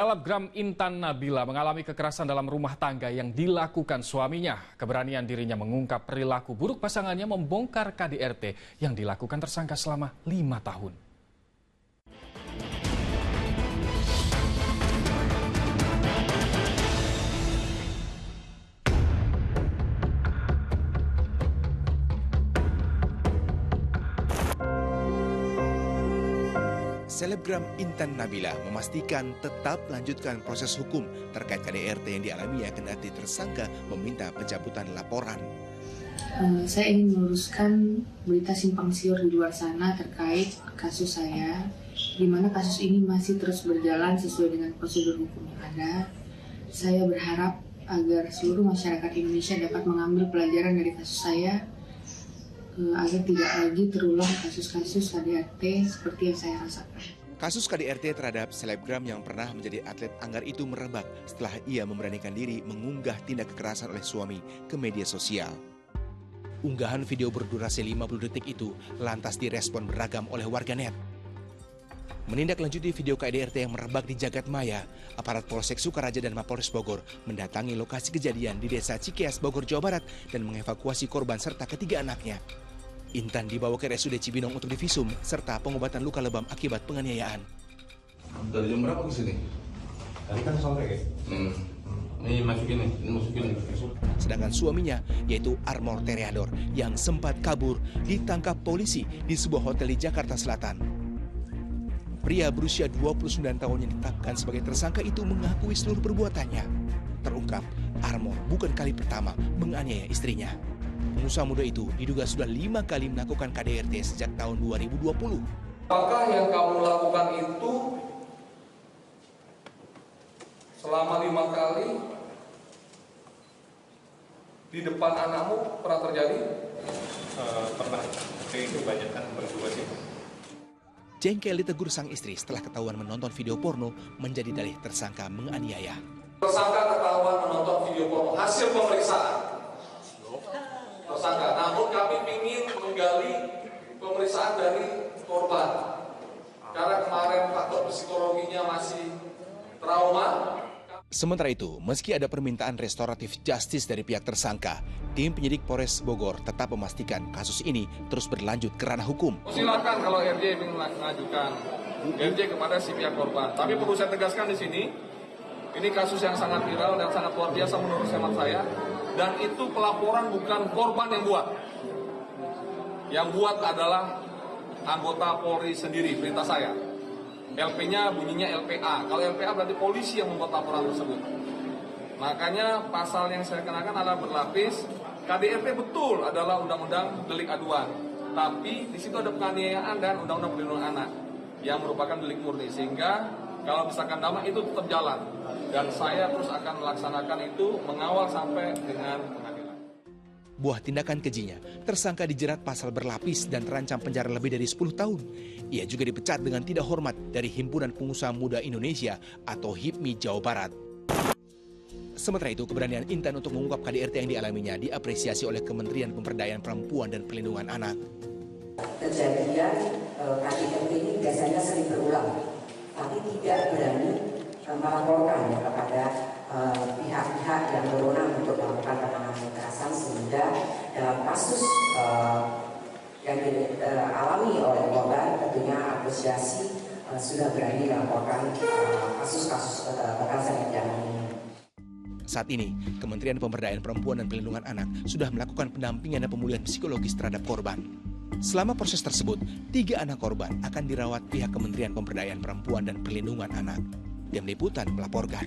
Selebgram Intan Nabila mengalami kekerasan dalam rumah tangga yang dilakukan suaminya. Keberanian dirinya mengungkap perilaku buruk pasangannya membongkar KDRT yang dilakukan tersangka selama 5 tahun. Selebgram Intan Nabila memastikan tetap melanjutkan proses hukum terkait KDRT yang dialaminya kendati tersangka meminta pencabutan laporan. Saya ingin meluruskan berita simpang siur di luar sana terkait kasus saya, di mana kasus ini masih terus berjalan sesuai dengan prosedur hukum yang ada. Saya berharap agar seluruh masyarakat Indonesia dapat mengambil pelajaran dari kasus saya, agar tidak lagi terulang kasus-kasus KDRT seperti yang saya rasakan. Kasus KDRT terhadap selebgram yang pernah menjadi atlet anggar itu merebak setelah ia memberanikan diri mengunggah tindak kekerasan oleh suami ke media sosial. Unggahan video berdurasi 50 detik itu lantas direspon beragam oleh warganet. Menindaklanjuti video KDRT yang merebak di jagat maya, aparat Polsek Sukaraja dan Mapolres Bogor mendatangi lokasi kejadian di Desa Cikeas, Bogor, Jawa Barat dan mengevakuasi korban serta ketiga anaknya. Intan dibawa ke RSUD Cibinong untuk divisum serta pengobatan luka lebam akibat penganiayaan. Dari jam berapa ke sini? Tadi kan sore ya. Ini masukin. Sedangkan suaminya, yaitu Armor Tereador, yang sempat kabur, ditangkap polisi di sebuah hotel di Jakarta Selatan. Pria berusia 29 tahun yang ditetapkan sebagai tersangka itu mengakui seluruh perbuatannya. Terungkap, Armor bukan kali pertama menganiaya istrinya. Pengusaha muda itu diduga sudah 5 kali melakukan KDRT sejak tahun 2020. Apakah yang kamu lakukan itu selama 5 kali di depan anakmu pernah terjadi? Pernah, tapi kebanyakan berdua sih. Jengkel ditegur sang istri setelah ketahuan menonton video porno menjadi dalih tersangka menganiaya. Tersangka ketahuan menonton video porno hasil pemeriksaan. Tersangka, namun kami ingin menggali pemeriksaan dari korban. Karena kemarin faktor psikologinya masih trauma. Sementara itu, meski ada permintaan restoratif justice dari pihak tersangka, tim penyidik Polres Bogor tetap memastikan kasus ini terus berlanjut ke ranah hukum. Silakan kalau RJ ingin mengajukan RJ kepada si pihak korban. Tapi perlu saya tegaskan di sini, ini kasus yang sangat viral dan sangat luar biasa menurut hemat saya. Dan itu pelaporan bukan korban yang buat. Yang buat adalah anggota Polri sendiri, perintah saya. LP-nya bunyinya LPA. Kalau LPA berarti polisi yang membuat laporan tersebut. Makanya pasal yang saya kenakan adalah berlapis. KDRT betul adalah undang-undang delik aduan. Tapi di situ ada penganiayaan dan undang-undang perlindungan anak yang merupakan delik murni. Sehingga kalau misalkan damai itu tetap jalan. Dan saya terus akan melaksanakan itu mengawal sampai dengan pengadilan. Buah tindakan kejinya, tersangka dijerat pasal berlapis dan terancam penjara lebih dari 10 tahun. Ia juga dipecat dengan tidak hormat dari Himpunan Pengusaha Muda Indonesia atau HIPMI Jawa Barat. Sementara itu, keberanian Intan untuk mengungkap KDRT yang dialaminya diapresiasi oleh Kementerian Pemberdayaan Perempuan dan Perlindungan Anak. Kejadian KDRT ini biasanya sering berulang, tapi tidak berani melaporkan kepada pihak-pihak yang berwenang untuk melakukan penanganan kekerasan, sehingga dalam kasus yang dialami oleh korban tentunya apresiasi sudah berani melaporkan kasus-kasus kekerasan yang dialami. Saat ini, Kementerian Pemberdayaan Perempuan dan Perlindungan Anak sudah melakukan pendampingan dan pemulihan psikologis terhadap korban. Selama proses tersebut, 3 anak korban akan dirawat pihak Kementerian Pemberdayaan Perempuan dan Perlindungan Anak. Tim Liputan melaporkan.